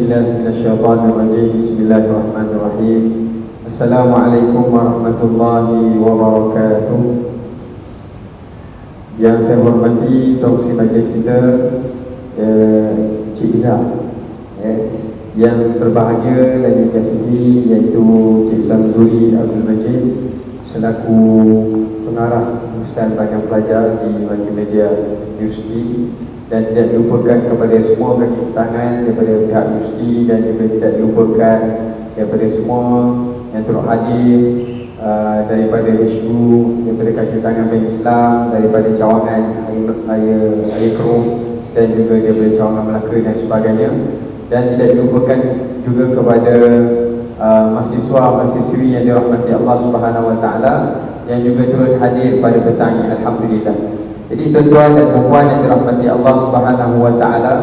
بالله من الشيطان الرجيم. بسم الله الرحمن الرحيم. السلام عليكم ورحمة الله wabarakatuh. Yang saya hormati Tuan Ketua Majlis kita, Cik Izzah, yang berbahagia dan dikasihi iaitu Cik Samzuri Abdul Majid selaku pengarah urusan bahagian pelajar di Multimedia University, dan tidak dilupakan kepada semua kaki tangan daripada pihak universiti, dan juga tidak dilupakan daripada semua yang turut hadir daripada HU, daripada kaki tangan Bank Islam, daripada cawangan Air Keruh, dan juga daripada cawangan Melaka dan sebagainya. Dan tidak dilupakan juga kepada mahasiswa-mahasiswi yang dirahmati Allah Subhanahu Wa Taala yang juga turut hadir pada petang ini. Alhamdulillah. Jadi tuan-tuan dan puan yang dirahmati Allah Subhanahu Wa Taala,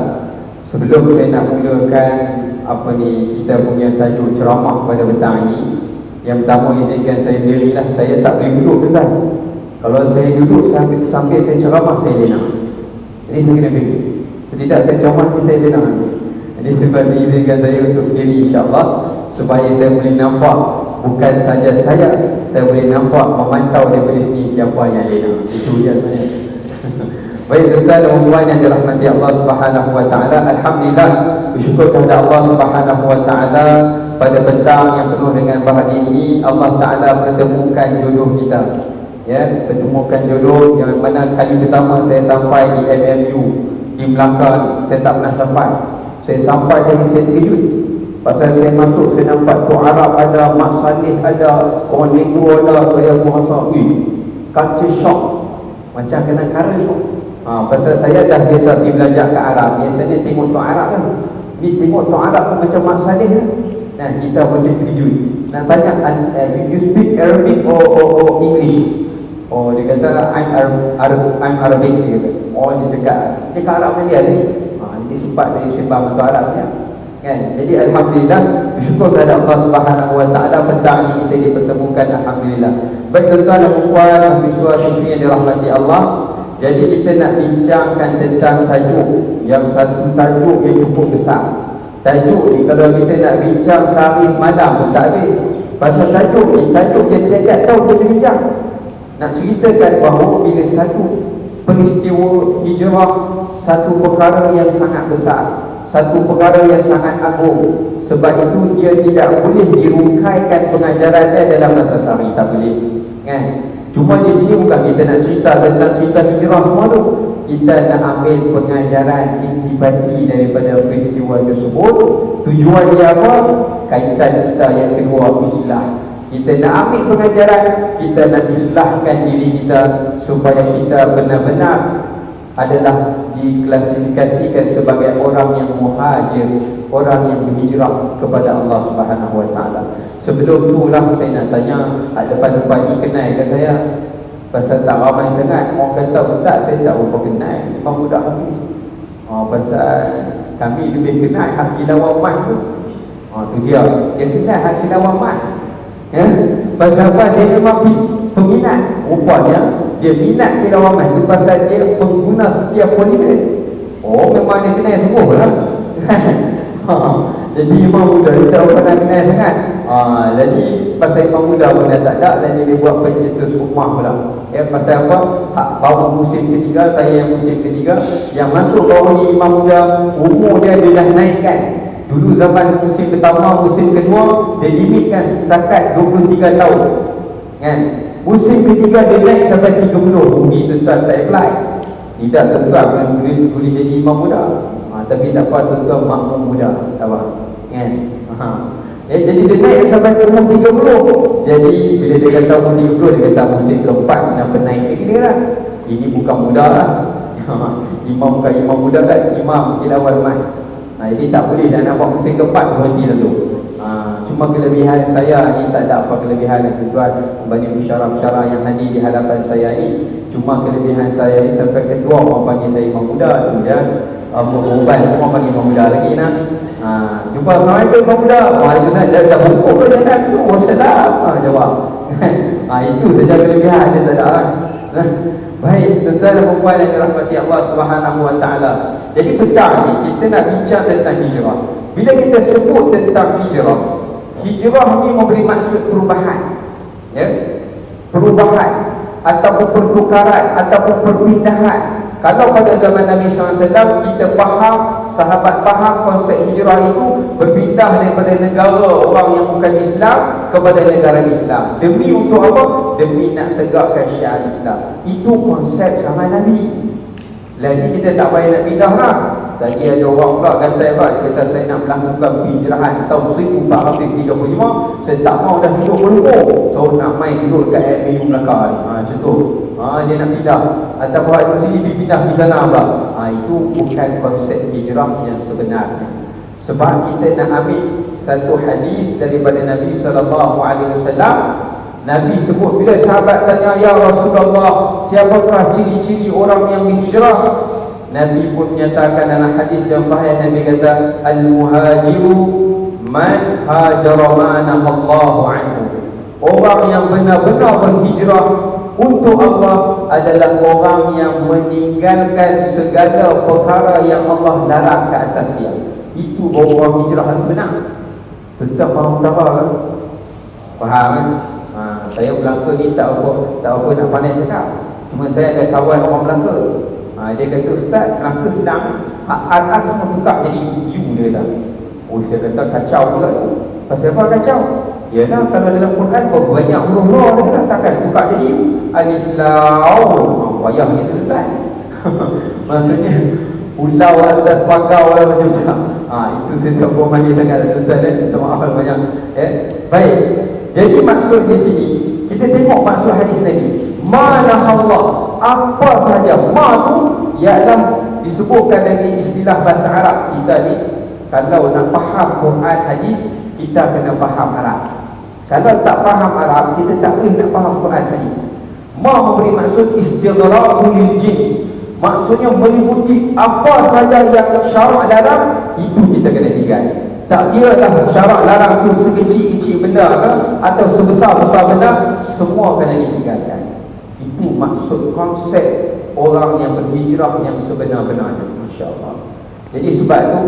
sebelum saya nak mulakan kita punya tajuk ceramah pada petang ini, yang pertama izinkan saya berdirilah. Saya tak boleh duduk kedai. Kalau saya duduk sambil saya ceramah, saya dengar. Jadi saya kena berdiri. Tidak, saya ceramah ni saya dengar. Jadi sebab izinkan saya untuk berdiri, insya-Allah, supaya saya boleh nampak, bukan saja saya boleh nampak, memantau daripada sini siapa yang dengar. Itu dia sebenarnya. Baik tuan-tuan dan puan yang dirahmati Allah Subhanahu Wa Taala, alhamdulillah, bersyukur kepada Allah Subhanahu Wa Taala pada petang yang penuh dengan bahagia ini Allah Taala pertemukan jodoh kita. Ya, pertemukan jodoh yang mana kali pertama saya sampai di MMU di Melaka, saya tak pernah sampai. Saya sampai jadi saya terkejut. Pasal saya masuk, saya nampak tu Arab ada, Mak Saleh ada, orang Negro ada, saya merasa culture shock, macam kena karen tu. Pasal saya dah biasa pergi belajar ke Arab, biasanya tengok tu Arab kan. Ni tengok tu Arab pun macam Mak Saleh kan. Nah, kita pun terkejut. Dan banyak you speak Arabic or English. Oh, dia kata I'm Arabic, dia kata. Oh, dia cakap Arab saja ni. Dia sempat saya sembang untuk Arab ya. Kan? Jadi alhamdulillah, bersyukur kepada Allah Subhanahu Wa Taala petang ini kita dipertemukan, alhamdulillah. Baik tuan-tuan dan puan, mahasiswa-mahasiswi yang dirahmati Allah, jadi kita nak bincangkan tentang tajuk yang satu tajuk yang cukup besar. Tajuk ni kalau kita nak bincang sehari semalam pun tak habis. Pasal tajuk ni, tajuk yang tiap-tiap tahun kita bincang. Nak ceritakan bahawa bila satu peristiwa hijrah, satu perkara yang sangat besar, satu perkara yang sangat agung. Sebab itu dia tidak boleh dirungkaikan pengajarannya dalam masa sehari, tak boleh kan? Cuma di sini bukan kita nak cerita tentang cerita hijrah semua tu. Kita nak ambil pengajaran intibati daripada peristiwa tersebut. Tujuan dia apa? Kaitan kita yang kedua, islah. Kita nak ambil pengajaran, kita nak islahkan diri kita supaya kita benar-benar adalah diklasifikasikan sebagai orang yang muhajir, orang yang berhijrah kepada Allah Subhanahu Wa Taala. Sebelum itulah saya nak tanya, depan-depan ni kenal ke saya? Pasal tak ramai sangat orang kata ustaz, saya tak berapa kenal Imam Budak Hafiz. Pasal kami lebih kenal Haki Lawan Mas tu. Tu dia kenal Haki Lawan Mas. Ya? Pasal apa? Dia memang peminat. Rupanya dia minat Lawan Mas tu pasal dia pengguna setiap politik. Memang dia kenal semua lah. Jadi Imam Budak dia tak pernah kenal sangat. Jadi pasal Imam Budak pun dah tak ada, dan dia buat pencetus rumah pula. Pasal apa? Baru musim ketiga, saya yang musim ketiga yang masuk baru ni Imam Budak, umur dia dah naikkan. Dulu zaman musim pertama, musim kedua dia limitkan setakat 23 tahun kan? Musim ketiga dia naik sampai 30. Mungkin tuan-tuan tak apply. Tidak, tuan-tuan boleh jadi Imam Budak. Tapi tak apa, tuan-tuan makmum muda, tak apa kan? Jadi dia naik sampai ke umur 30. Jadi bila dia kata umur 30, dia kata musim keempat nak naik dia lah. Ini bukan muda lah. Imam bukan Imam Budak kan, Imam Lawan Mas. Jadi tak boleh dah nak buat musim keempat, berhenti dulu. Cuma kelebihan saya ni tak ada apa kelebihan tuan-tuan, banyak musyawarah-musyawarah yang hadir di hadapan saya ni. Cuma kelebihan saya ni sampai ketua orang panggil saya Imam Budak, kemudian berubah orang panggil Imam Budak lagi nak. Jumpa Assalamualaikum Imam Budak. Itu saja dah buku ke jangan tu. Wassalam. Jawab. Itu saja kelebihan, dia tak ada. Baik, tuan-tuan dan puan yang dirahmati Allah Subhanahu Wa Taala. Jadi petang ni kita nak bincang tentang hijrah. Bila kita sebut tentang hijrah, hijrah ni memberi maksud perubahan, ya, perubahan ataupun pertukaran ataupun perpindahan. Kalau pada zaman Nabi SAW kita faham, sahabat faham konsep hijrah itu berpindah daripada negara orang yang bukan Islam kepada negara Islam. Demi untuk apa? Demi nak tegakkan syiar Islam. Itu konsep zaman Nabi. Lagi kita tak payah nak pindah lah. Lagi ada orang pula gantai pak, dia kata saya nak melakukan penghijrahan tahun 1435, saya tak mau dah duduk Melaka, so nak main duduk kat MU Melaka ni. Macam tu. Dia nak pindah ataupun kat sini dia pindah di sana pula. Itu bukan konsep hijrah yang sebenarnya. Sebab kita nak ambil satu hadis daripada Nabi SAW. Nabi sebut, bila sahabat tanya, ya Rasulullah, siapakah ciri-ciri orang yang berhijrah? Nabi pun menyatakan dalam hadis yang sahih, Nabi kata, al-muhajiru man hajara ma nahallahu anhu. Orang yang benar-benar berhijrah untuk Allah adalah orang yang meninggalkan segala perkara yang Allah larang ke atas dia. Itu orang hijrah sebenar. Tentang faham utama kan? Faham kan? Saya Melaka ni tak apa nak pandai cakap. Cuma saya ada kawan orang Melaka. Dia kata, Ustaz, Melaka sedang hak semua tukar jadi you dia dah. Saya kata kacau pula tu. Pasal apa kacau? Yalah, kalau dalam Quran banyak huruf-huruf dia kata takkan tukar jadi you. Alif lam. Wayah gitu Ustaz. Maksudnya pulau atas pagau lah macam-macam. Itu saya tak boleh banyak cakap Ustaz. Minta maaf banyak. Baik. Jadi maksud di sini, kita tengok maksud hadis Nabi. Mana Allah, apa sahaja. Ma tu ialah disebutkan dari istilah bahasa Arab kita ni. Kalau nak faham Quran hadis, kita kena faham Arab. Kalau tak faham Arab, kita tak boleh nak faham Quran hadis. Ma memberi maksud istighraqul jins. Maksudnya meliputi apa saja yang syarak larang, itu kita kena tinggal. Tak kira lah syarak larang tu sekecil-kecil benda ke, atau sebesar-besar benda, semua kena ditinggalkan. Itu maksud konsep orang yang berhijrah yang sebenar-benarnya. Masya Allah. Jadi sebab itu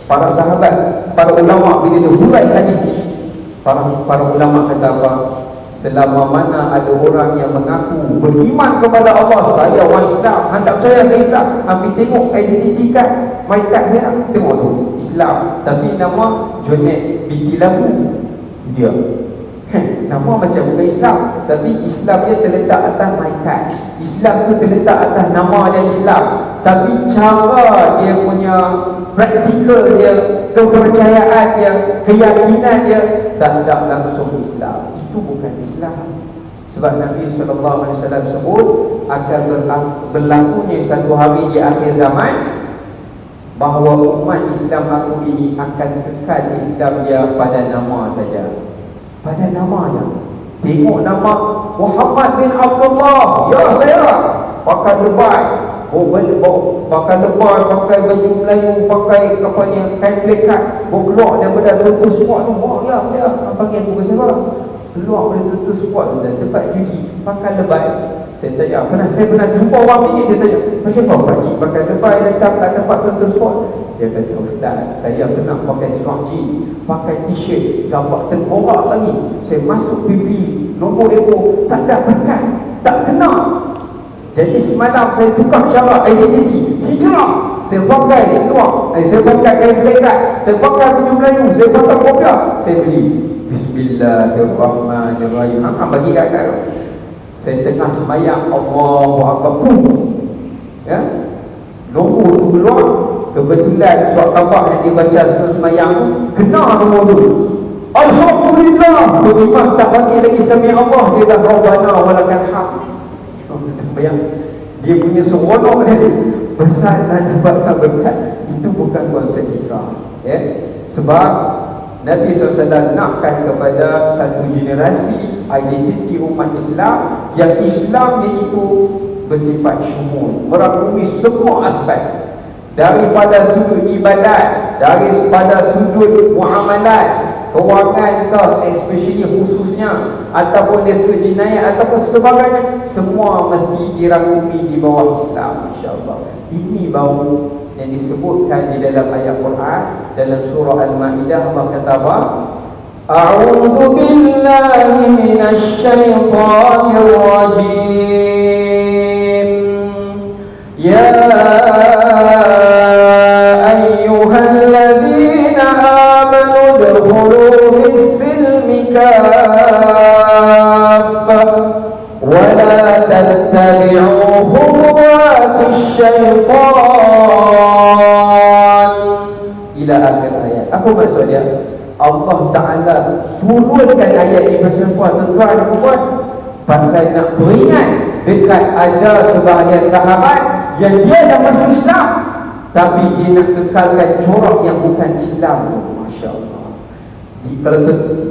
para sahabat, para ulama bila dia hurai hadis ni, para ulama kata apa? Selama mana ada orang yang mengaku beriman kepada Allah, saya orang Islam, hendak percaya saya Islam, ambil tengok identiti kad, my card dia, tengok tu Islam, tapi nama Junaid binti Labu dia. Nama macam bukan Islam, tapi Islam dia terletak atas my card. Islam tu terletak atas nama dia Islam, tapi cara dia punya praktikal dia, kepercayaan dia, keyakinan dia tak langsung Islam. Itu bukan Islam. Sebab Nabi SAW sebut akan berlakunya satu hari di akhir zaman bahawa umat Islam aku ini akan kekal Islam dia pada nama saja. Pada namanya. Tengok nama Muhammad bin Abdullah, ya saya pakai lebay, pakai lebay, pakai baju Melayu, pakai kapalnya kain plekat, keluar daripada tutus sport tu. Ya panggil aku ke siapa? Keluar dari tutus sport tu dan tempat judi, pakai lebay. Saya tanya, saya pernah jumpa orang ini, dia tanya, macam apa pakcik pakai lebay datang kat tempat tutus sport? Dia kata, Ustaz, saya pernah pakai seluar jeans, pakai t-shirt, gambar tengkorak lagi. Saya masuk pipi, nombor ekor, tak ada berkat, tak kenal. Jadi semalam saya tukar cara identiti, hijrah. Saya pakai seluar, saya pakai kain plekat, saya pakai baju Melayu, saya pakai kopiah, saya beli. Bismillahirrahmanirrahim. Bagi kat saya tengah sembahyang, Allahu Akbar, ya, nombor tu keluar. Kebetulan surat khabar yang dibaca sebelum sembahyang tu kena nombor tu. Alhamdulillah, beriman tak bagi lagi sami Allah, dia dah Rabbana walakal hamd. Bayang dia punya seronok dia besar dan dapatkan berkat. Itu bukan konsep hijrah, ya. Sebab Nabi SAW nakkan kepada satu generasi identiti umat Islam yang Islam iaitu bersifat syumul, merangkumi semua aspek, daripada sudut ibadat, daripada sudut muamalat, kewangan ke, especially khususnya, ataupun dari sudut jenayah ataupun sebagainya, semua mesti dirangkumi di bawah Islam. InsyaAllah ini baru yang disebutkan di dalam ayat Quran dalam surah Al-Maidah. Allah kata apa? A'udzu billahi minasy syaithanir rajim. Ya ayyuhalladzina amanu udkhulu fis-silmi kaffah wa la tattabi'u khutuwatis syaitan ila akhir ayat. Apa maksud dia? Allah Ta'ala turunkan ayat ini bersama tuan-tuan dan puan pasal nak beringat dekat ada sebahagian sahabat yang dia dah masuk Islam tapi dia nak kekalkan corak yang bukan Islam tu. Masya Allah. Kalau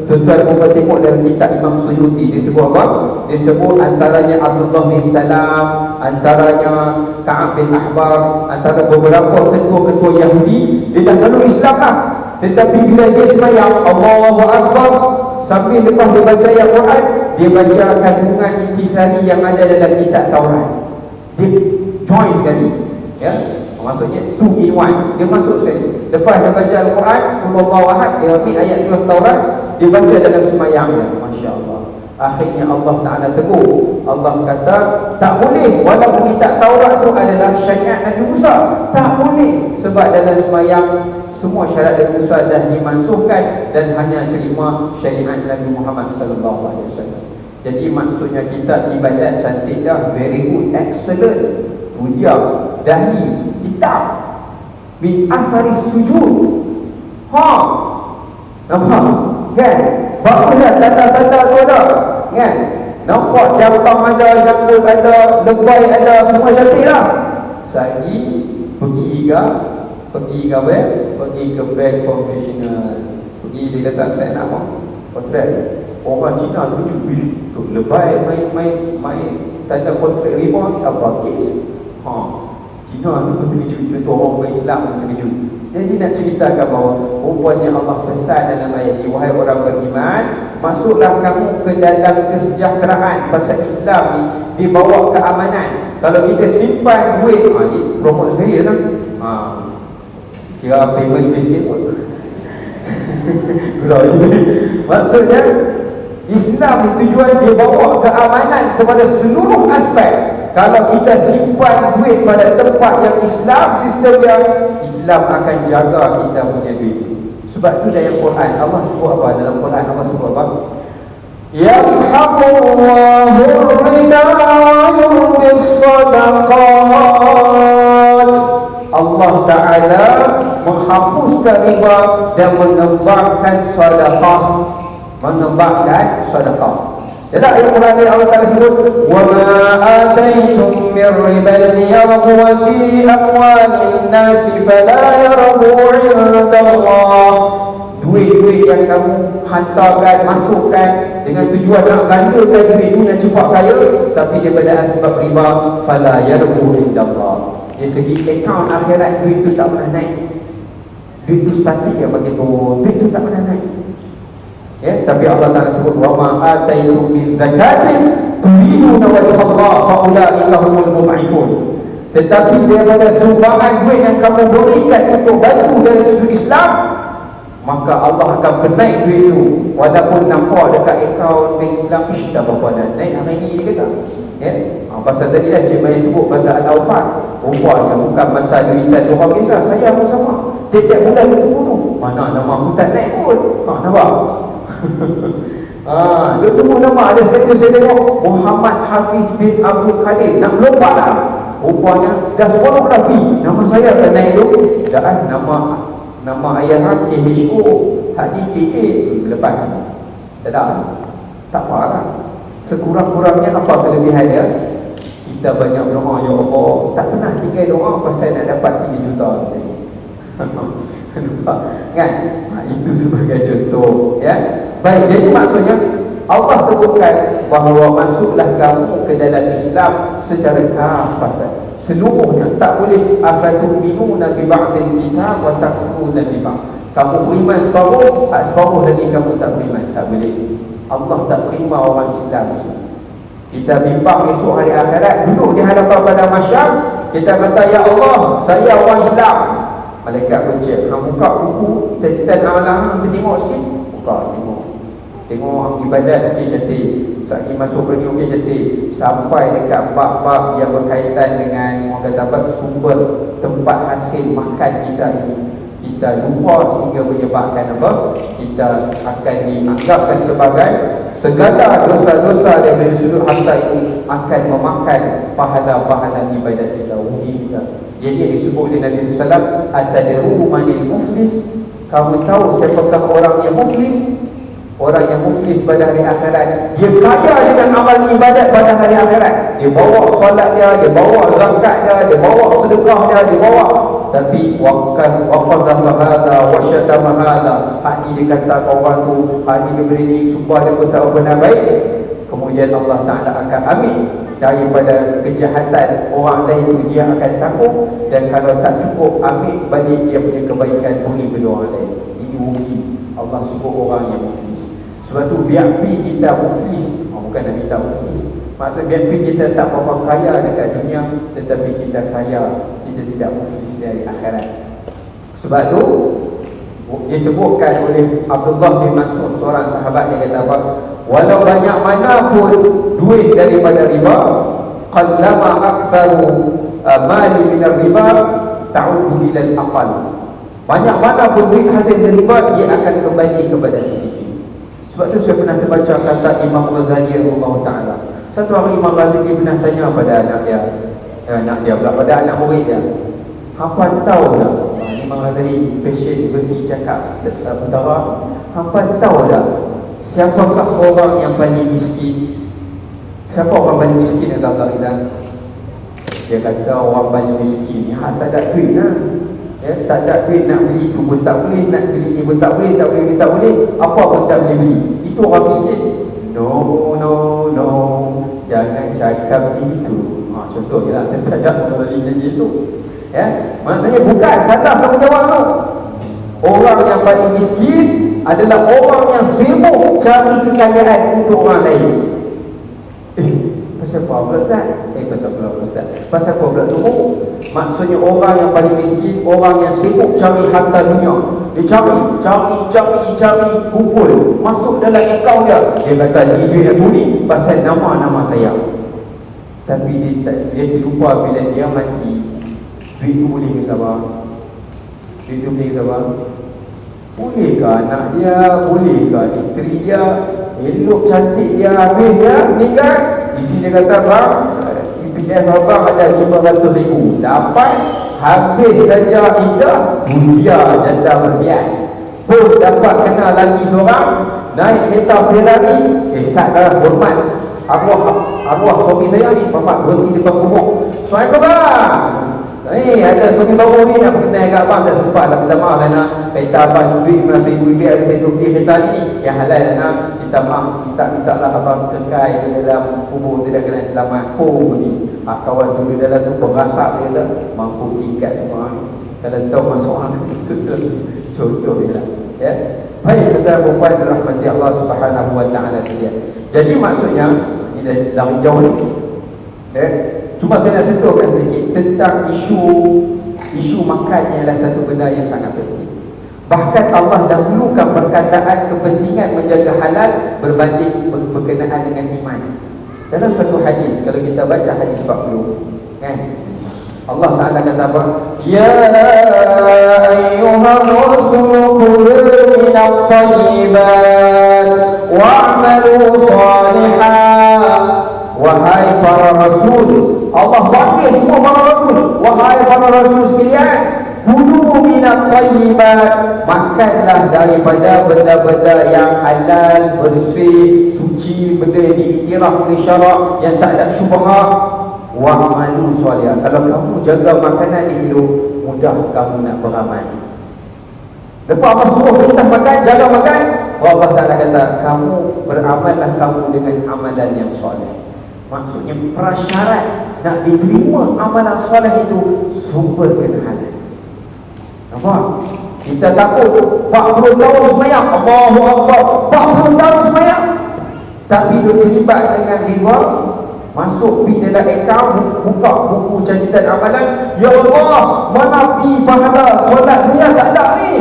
tuan-tuan dan tengok dalam kitab Imam Suyuti, dia sebut apa? Dia sebut antaranya Abdullah bin Salam, antaranya Ka'ab bin Ahbar, antara beberapa ketua-ketua Yahudi. Dia dah lalu Islam lah, tetapi bila dia sembahyang Allahu Akbar, sambil lepas dia baca ayat Quran, dia baca kandungan intisari yang ada dalam kitab Taurat. Dia join sekali, ya. Maksudnya 2 in 1. Dia masuk sekali. Lepas dia baca Al-Quran, Allahu Ahad, dia ambil ayat surah Taurat, dia baca dalam sembahyangnya. Masya Allah. Akhirnya Allah Ta'ala tegur. Allah kata, tak boleh. Walaupun kitab Taurat itu adalah syariat Nabi Musa, tak boleh. Sebab dalam sembahyang semua syarat Nabi Musa dah dimansuhkan dan hanya terima syariat Nabi Muhammad SAW. Jadi maksudnya kita ibadat cantik dah, very good, excellent, hujah, dahi, kitab min asaris sujud. Nampak? Kan? Baguslah tanda-tanda tu ada. Kan? Nampak cabang ada, jambut ada, lebay ada, semua cantik lah. Saya pergi ke bank profesional. Pergi, dia kata saya nak apa? Kontrak. Orang Cina setuju tu lebay main tanda kontrak riba apa kes. Cina tu pun terkejut, contoh orang Islam pun terkejut. Jadi nak ceritakan bahawa rupanya Allah pesan dalam ayat ini, wahai orang beriman, masuklah kamu ke dalam kesejahteraan. Pasal Islam ni dibawa keamanan. Kalau kita simpan duit, ni promote sekali lah. Kira payment based pun. Maksudnya Islam ni tujuan dia bawa keamanan kepada seluruh aspek. Kalau kita simpan duit pada tempat yang Islam, sistem yang Islam akan jaga kita punya duit. Sebab tu dalam Quran Allah sebut apa? Dalam Quran Allah sebut apa? Yamhaqullahu ar-riba wa yurbis sadaqat. Allah Ta'ala menghapuskan riba dan menembakkan sedekah. Jadi ayat Quran ni Allah Ta'ala sebut, wa ma ataitum min riban yarbu fi amwalin nasi fala yarbu 'inda Allah. Duit-duit yang kamu hantarkan, masukkan dengan tujuan nak gandakan duit itu, nak cepat kaya, tapi daripada sebab riba, fala yarbu 'inda Allah. Dari segi akaun akhirat, duit itu tak pernah naik. Duit itu statik yang bagi turun, duit itu tak pernah naik. Ya, tapi Allah Ta'ala sebut, wa ma ataitum min zakatin turiduna wajha Allah fa ulaika humul mud'ifun. Tetapi daripada sumbangan duit yang kamu berikan untuk bantu dari sudut Islam, maka Allah akan menaik duit itu. Walaupun nampak dekat akaun bank Islam, tak berapa nak naik hari ini, dia kata. Ya, pasal tadi dah Cik Mai sebut pasal Al-Awfat. Rupanya bukan mata duitan orang biasa, saya pun sama. Setiap bulan bertemu tu, mana nama aku tak naik pun. Nampak? Dia temu nama ada sekali saya tengok Muhammad Hafiz bin Abdul Khalil, nak melompat lah. Rupanya dah sekolah lagi, nama saya tak naik tu. Dan nama ayah KHO, Haji KA lepas. Tak apa lah. Sekurang-kurangnya apa kelebihan dia? Kita banyak doa, ya Allah, tak pernah tinggal doa pasal nak dapat 3 juta. Kan? Itu sebagai contoh, ya. Baik, jadi maksudnya Allah sebutkan bahawa masuklah kamu ke dalam Islam secara kafatan, seluruhnya. Tak boleh afatu'minuna bi ba'dil kitab wa takfuruna bi ba'd. Kamu beriman separuh lagi kamu tak beriman. Tak boleh. Allah tak terima orang Islam. Kita bimbang esok hari akhirat, duduk di hadapan pada masyarakat, Kita kata, ya Allah, saya orang Islam. Malaikat pun cek, buka buku catatan amalan, kita tengok sikit. Buka, tengok ibadat okey cantik, lagi masuk pergi okey cantik, sampai dekat bab-bab yang berkaitan dengan orang kata apa, sumber tempat hasil makan kita ini, kita lupa sehingga menyebabkan apa, kita akan dianggapkan sebagai segala dosa-dosa dari sudut harta itu akan memakan pahala-pahala ibadat kita, uji kita. Jadi disebut oleh Nabi SAW, atadru manil muflis, kamu tahu siapakah orang yang muflis? Orang yang muflis pada hari akhirat, dia kaya dengan amal ibadat pada hari akhirat. Dia bawa solat dia bawa zakat dia bawa sedekah dia bawa, tapi waqazafa hada wa syatama hada, hak ni dia kata orang tu, hak ni dia beri ni supaya dia tak benar baik. Kemudian Allah Ta'ala akan ambil daripada kejahatan orang lain itu, dia akan takut, dan kalau tak cukup ambil balik dia punya kebaikan, beri kepada orang lain. Ini rugi. Allah sebut orang yang muflis. Sebab tu biar kita muflis, bukan nak minta muflis, maksud biar kita tak berapa kaya dekat dunia, tetapi kita kaya, kita tidak muflis dari akhirat. Sebab tu disebutkan oleh Abdullah bin Mas'ud, seorang sahabat, yang kata apa, walau banyak mana pun duit daripada riba, qallama aktsaru mali min riba ta'udu ila al-aqal, banyak mana pun duit hasil dari riba, dia akan kembali kepada sedikit. Sebab tu saya pernah terbaca kata Imam Ghazali Allah Ta'ala. Satu hari Imam Ghazali pernah tanya pada anak dia pula, pada anak murid dia, hampa tahu tak, Imam Ghazali passion bersih cakap pertama, hampa tahu tak siapakah orang yang paling miskin? Siapa orang paling miskin yang tak Dia kata orang paling miskin ni tak ada duit lah. Tak ada duit nak beli itu pun tak boleh, nak beli ini pun tak boleh, tak boleh, tak boleh, apa pun tak boleh beli. Itu orang miskin. No, jangan cakap itu. Contoh je lah, saya tak cakap beli janji itu. Maksudnya bukan salah tanggungjawab tu. Orang yang paling miskin adalah orang yang sibuk cari kekayaan untuk orang lain. Pasal apa pula Ustaz? Pasal apa pula Ustaz? Pasal apa pula tu? Maksudnya orang yang paling miskin, orang yang sibuk cari harta dunia. Dia cari, kumpul, masuk dalam akaun dia. Dia kata, ni duit aku ni pasal nama saya. Tapi dia terlupa bila dia mati, duit tu boleh ke sabar? Duit tu boleh ke sabar? Bolehkah anak dia, bolehkah isteri dia, elok cantik dia, habis dia meninggal. Di sini dia kata, bang, TPS abang ada 500,000, dapat habis saja indah, dunia janda berhias pun dapat kenal lagi seorang, naik kereta Ferrari, saklah hormat arwah suami saya ni, bapak berhenti depan kubur. Assalamualaikum bang, ada suami baru ni nak kenal kat abang, tak sempat lah, minta maaf lah nak kereta abang duit masa ibu dia ada saya beli kereta ni yang halal nak minta maaf, minta lah abang kekal di dalam kubur, tidak kena selamat. Ni kawan dulu dalam tu berasap, dia kata mampu tingkat semua. Kalau tahu masuk orang contoh dia lah. Baik, tuan-tuan dan puan dirahmati Allah Subhanahu wa Ta'ala sekalian. Jadi maksudnya tidak dari jauh ni, cuma saya nak sentuhkan sedikit tentang isu makan yang adalah satu benda yang sangat penting. Bahkan Allah dahulukan perkataan kepentingan menjaga halal berbanding berkenaan dengan iman. Dalam satu hadis, kalau kita baca hadis 40, Allah Ta'ala kata apa? Ya ayyuhar rasul kulu minat tayyibat wa'amalu salihan. Wahai para rasul, Allah panggil semua para rasul, wahai para rasul sekalian, kulu minat tayyibat, makanlah daripada benda-benda yang halal, bersih, suci, benda yang diiktiraf oleh syarak, yang tak ada syubhat. Wa'amalu salihan, kalau kamu jaga makanan di hidup, mudah kamu nak beramal. Lepas Allah suruh perintah makan, jaga makan, Allah Ta'ala kata, kamu beramallah kamu dengan amalan yang soleh. Maksudnya prasyarat nak diterima amalan soleh itu sumber kena halal. Nampak? Kita takut 40 tahun semayang, Allahu Akbar, 40 tahun semayang, tapi dia terlibat dengan riba, Masuk pergi dalam akaun, buka buku cacitan amalan. Ya Allah, mana pergi pahala solat saya tak ada ni.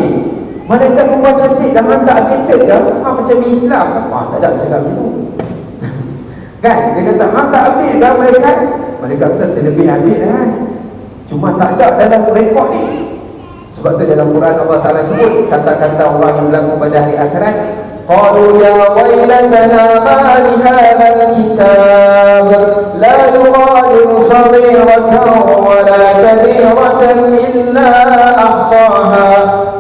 Malaikat rumah cantik dah hantar updated dah. Macam Islam. Tak ada cakap gitu. Kan? Dia kata, tak update dah malaikat. Malaikat kata, terlebih update dah. Cuma tak ada dalam rekod ni. Sebab tu dalam Quran Allah Ta'ala sebut kata-kata orang yang berlaku pada hari akhirat. Qalu ya wailatana ma li hadzal kitab la yughadiru saghiratan wa la kabiratan illa ahsaha.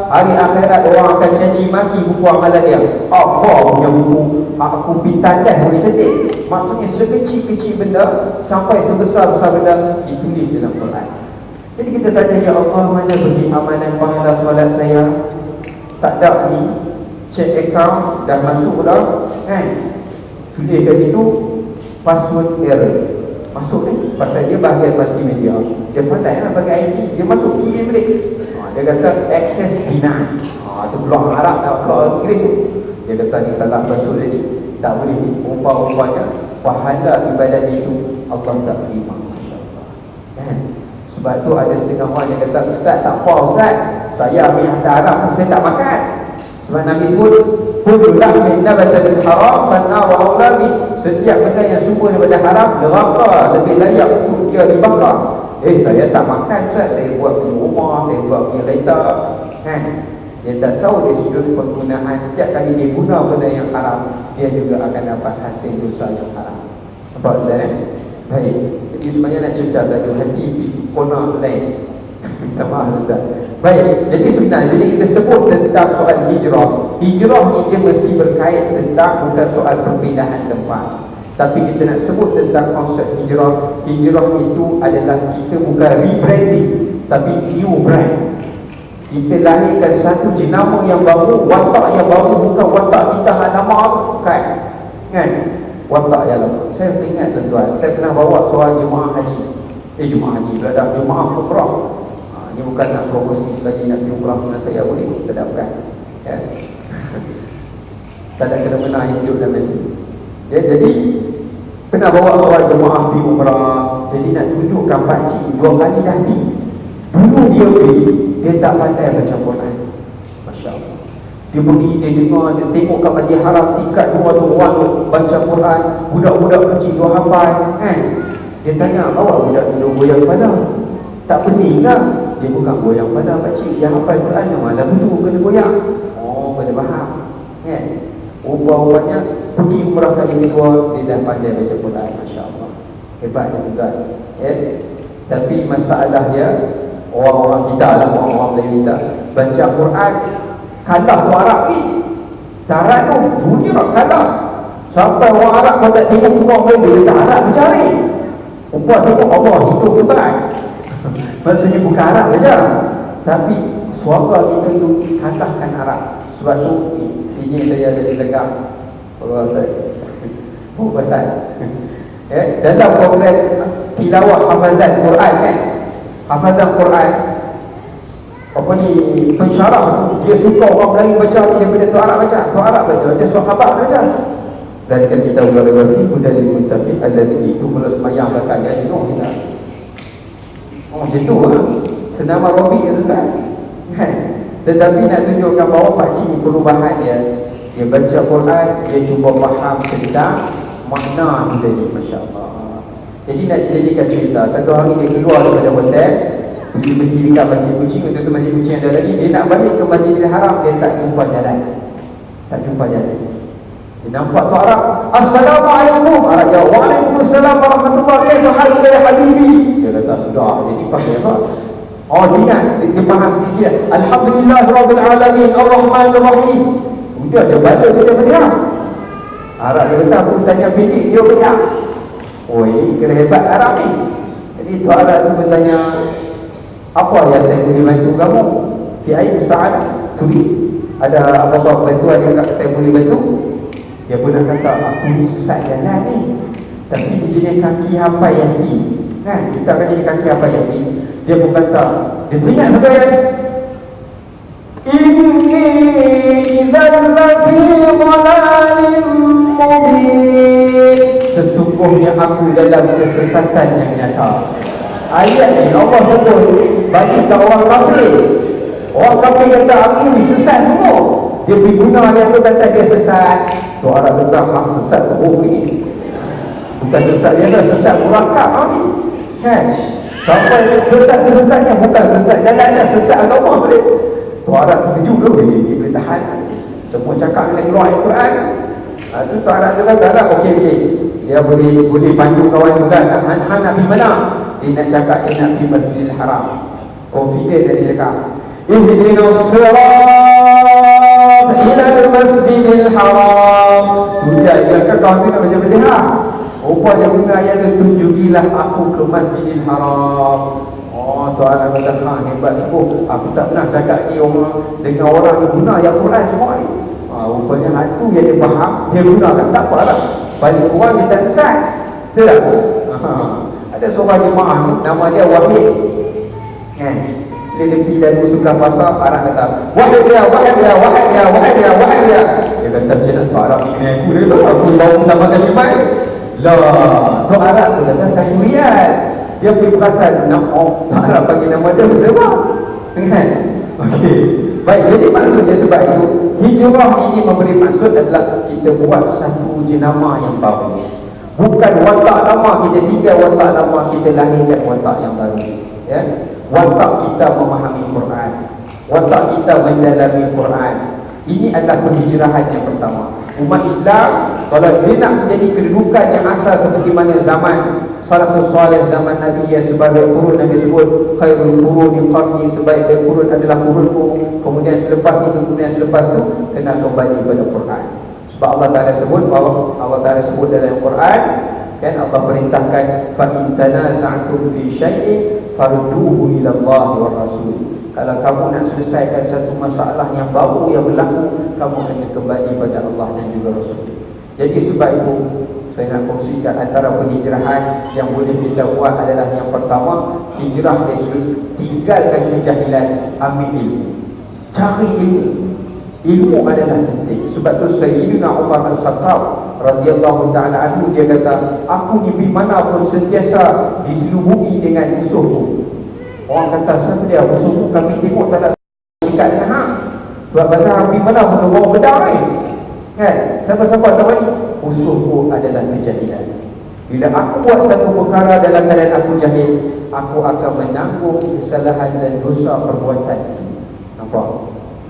Hari akhirat orang akan caci maki buku amalan dia. Apa punya buku? Aku pintakan boleh cantik. Maksudnya sekecil-kecil benda sampai sebesar-besar benda ditulis dalam Quran. Jadi kita tanya, ya Allah, mana pergi amalan pahala solat saya? Tak ada ni. Check account dah masuk dah, kan? Tulis kat situ password error. Masuk ni pasal dia bahagian multimedia. Dia pandai lah bagi IT. Dia masuk key balik. Dia kata access denied. Tu blok Arab tak blok Inggeris tu. Dia kata ni salah password tadi. Tak boleh ni. Rupa-rupanya pahala ibadat itu Allah tak terima. Masya-Allah. Kan? Sebab tu ada setengah orang yang kata, Ustaz tak apa Ustaz, saya ambil hantar Arab saya tak makan. Sebab Nabi sebut, kullu lahmin nabata bil haram fannaru aula bi. Setiap benda yang sumber daripada haram, neraka lebih layak untuk dia dibakar. Saya tak makan Ustaz, saya buat di rumah, saya buat di kereta. Kan? Dia tak tahu dari sudut penggunaan. Setiap kali dia guna benda yang haram, dia juga akan dapat hasil dosa yang haram. Nampak Ustaz? Baik. Jadi sebenarnya nak cerita tadi hati kona lain. Minta maaf Ustaz. Baik, jadi sebenarnya jadi kita sebut tentang soal hijrah. Hijrah ni dia mesti berkait tentang bukan soal perpindahan tempat. Tapi kita nak sebut tentang konsep hijrah. Hijrah itu adalah kita bukan rebranding, tapi new brand. Kita lahirkan satu jenama yang baru, watak yang baru, bukan watak kita nama bukan. Kan? Watak yang lama. Saya ingat tuan-tuan, saya pernah bawa seorang jemaah haji. Jemaah haji berada jemaah umrah. Ini bukan nak promosi sebagai nak pergi umrah dengan saya boleh, tidak bukan. Ya. Tak ada kena-mena yang hidup dalam ini. Ya, jadi pernah bawa seorang jemaah pergi umrah. Jadi nak tunjukkan pakcik 2 kali dah ni. Dulu dia pergi, dia tak pandai baca Quran. Masya Allah. Dia pergi, dia dengar, dia tengok kat Masjid Haram tingkat 2 orang baca Quran. Budak-budak kecil 2 hafal kan. Dia tanya, bawa budak dulu goyang kepala. Tak pening lah. Dia bukan goyang kepala pakcik, dia hafal Quran yang mana betul kena goyang. Kena faham kan. Rupanya pergi umrah kali kedua, dia dah pandai baca Quran. Masya Allah. Hebat dia tuan. Tapi masalahnya orang-orang kita lah, orang-orang Melayu kita baca Quran kalah tu Arab ni. Tarat tu dunia kalah. Sampai orang Arab pun tak tengok orang Melayu, dia tak Arab mencari. Umpah tengok Allah hidup betul. Maksudnya bukan Arab saja, tapi suara kita tu kalahkan Arab. Sebab tu sini saya ada dilegam Allah saya pasal dalam program tilawah hafazan Quran kan. Hafazan Quran apa ni pensyarah dia suka orang Melayu baca daripada tu Arab baca. Tu Arab baca sahabat baca. Dan kita ulama-ulama pun dari muntafid alladhi itu mula semayang belakang dia jenuh kita. Macam tu lah senama Robi tu kan. Tetapi nak tunjukkan bahawa pakcik perubahan dia. Dia baca Quran, dia cuba faham tentang makna kita ni. Masya Allah. Jadi nak jadikan cerita, satu hari dia keluar daripada hotel, pergi dekat Masjid Kucing. Waktu tu Masjid Kucing ada lagi. Dia nak balik ke Masjidil Haram, dia tak jumpa jalan. Tak jumpa jalan. Dia nampak tu Arab, Assalamualaikum. Arab jawab, Waalaikumsalam warahmatullahi wabarakatuh ya Habibi. Dia kata sudah, jadi pakai apa? Dia faham sikit. Alhamdulillah Rabbil Alamin Ar-Rahman Ar-Rahim. Udah dia baca dia beriak. Arab dia kata, aku tanya bilik dia beriak. Ini kena hebat Arab ni. Jadi tu Arab tu bertanya, apa yang saya boleh bantu kamu? Kiai Sa'ad Turi, ada apa-apa bantuan yang saya boleh bantu? Dia pun nak kata, aku ni sesat jalan ni, tapi dia jenis kaki hafal Yasin kan, kita akan jadi kaki hafal Yasin. Dia pun kata, dia teringat satu ayat, inni idzan lafi dhalalin mubin. Sesungguhnya sesungguhnya aku dalam kesesatan yang nyata. Ayat ni Allah sebut bagi orang kafir. Orang kafir kata aku ni sesat semua. Dia pergi guna ayat tu kata dia sesat. Tu orang kata hak sesat teruk ni. Bukan sesat dia dah sesat murakab ni. Kan? Sampai sesat-sesatnya bukan sesat jalan dah, sesat agama boleh. Tu orang setuju ke dia boleh tahan. Semua cakap dengan keluar Al-Quran. Tu tu orang tu kata lah okey. Dia boleh pandu kawan juga nak nak pergi mana? Dia nak cakap dia nak pergi Masjidil Haram. Confident dia cakap ihdinas sirat ila Masjidil Haram. Sudah dia kata kau tu nak macam dia. Rupanya guna ayat tu, tunjukilah aku ke Masjidil Haram. Oh, tu orang kata hebat sebut. Aku tak pernah cakap ni orang dengan orang yang guna ayat Quran semua ni. Rupanya hantu yang dia faham, dia gunakan, tak apalah. Balik orang dia tak sesat. Betul tak? Ada seorang jemaah ni, nama dia Wahid. Kan? Dia pergi dalam suka pasar, orang kata Wahid dia. Dia kata macam nak Arab ni aku dia lah, aku tahu nama kalimah. Lah, tu Arab tu kata Syariat. Dia pergi perasan Arab bagi nama dia sebab. Kan? Okey. Baik, jadi maksudnya sebab itu hijrah ini memberi maksud adalah kita buat satu jenama yang baru. Bukan watak lama kita tinggal watak lama, kita lahirkan watak yang baru. Ya? Watak kita memahami Quran, watak kita mendalami Quran. Ini adalah penghijrahan yang pertama. Umat Islam kalau dia nak menjadi kedudukan yang asal seperti mana zaman salafus salih, zaman Nabi yang sebagai kurun Nabi sebut khairul quruni qarni, sebaik kurun adalah kurunku, kemudian selepas itu kena kembali pada Quran. Sebab Allah Taala sebut dalam Quran, kan, Allah perintahkan fa in tanaza'tum fi syai'in farudduhu ila Allah wa Rasul. Kalau kamu nak selesaikan satu masalah yang baru yang berlaku, kamu kena kembali pada Allah dan juga Rasul. Jadi sebab itu saya nak kongsikan antara penghijrahan yang boleh kita buat adalah yang pertama, hijrah dari tinggalkan kejahilan, ambil ilmu, cari ilmu. Ilmu adalah penting. Sebab tu Sayyidina Umar Al-Khattab radhiyallahu ta'ala anhu, dia kata aku di mana pun sentiasa diselubungi dengan musuhku. Orang kata siapa dia? Musuhku kami tengok tak ada dekat dengan hak. Sebab pasal pergi mana pun orang bedah ni. Kan? Siapa-siapa tahu ni? Musuhku adalah kejahilan. Bila aku buat satu perkara dalam keadaan aku jahil, aku akan menanggung kesalahan dan dosa perbuatan itu. Nampak?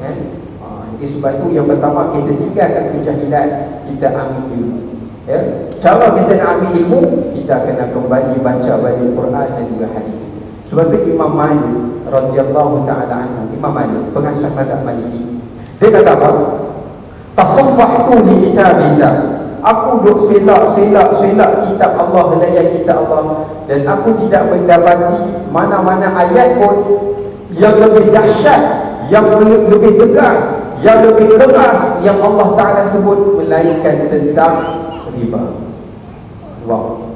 Kan? Jadi sebab itu yang pertama, kita tinggalkan kejahilan, kita ambil ilmu. Ya? Cara kita nak ambil ilmu, kita kena kembali baca balik Quran dan juga hadis. Sebab itu Imam Malik radhiyallahu ta'ala anhu, Imam Malik pengasas mazhab Maliki, dia kata apa? Tasaffahtu li kitabillah. Aku duk selak kitab Allah, helaian kitab Allah, dan aku tidak mendapati mana-mana ayat pun yang lebih dahsyat, yang lebih tegas, yang lebih keras yang Allah Ta'ala sebut melainkan tentang riba. Wow.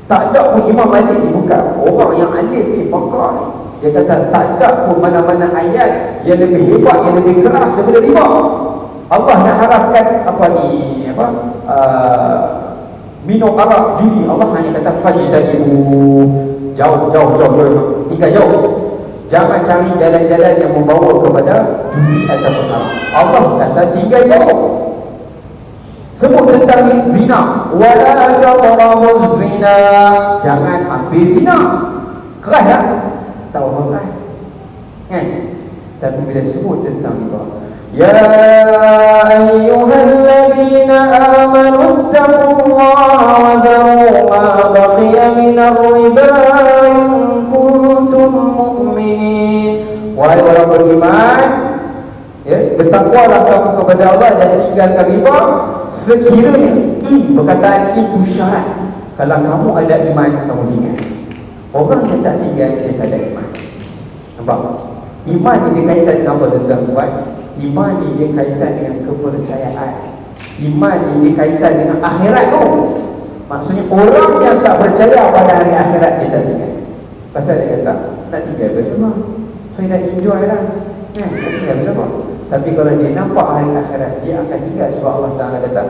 Tak ada pun Imam Malik ni, bukan orang yang alif ni, pakar ni, dia kata tak ada pun mana-mana ayat yang lebih hebat, yang lebih keras daripada riba. Allah nak harapkan minum arak, judi. Allah hanya kata fajtanibu, jauh, tinggal jauh. Jangan cari jalan-jalan yang membawa kepada judi ataupun arak. Allah kata tinggal jauh. Sebut tentang zina, wala taqrabuz zina, jangan ambil zina. Keras tak? Tahu apa kan? Kan? Tapi bila sebut tentang riba, ya ayyuhalladzina amanu taqullaha wa dharu ma baqiya minar riba in kuntum mu'minin. Wahai orang beriman, ya, bertakwalah kamu kepada Allah dan tinggalkan riba sekiranya perkataan itu syarat. Kalau kamu ada iman, kamu tinggal. Orang yang tak tinggal, dia tak ada iman. Nampak? Iman ni dia kaitan dengan apa, tuan-tuan? Iman ni dia kaitan dengan kepercayaan. Iman ni dia kaitan dengan akhirat tu. Maksudnya orang yang tak percaya pada hari akhirat, dia tak tinggal. Pasal dia kata nak tinggal bersama, saya nak enjoy lah, nak tinggal bersama. Tapi kalau dia nampak hari akhirat, dia akan tinggal. Sebab Allah Ta'ala kata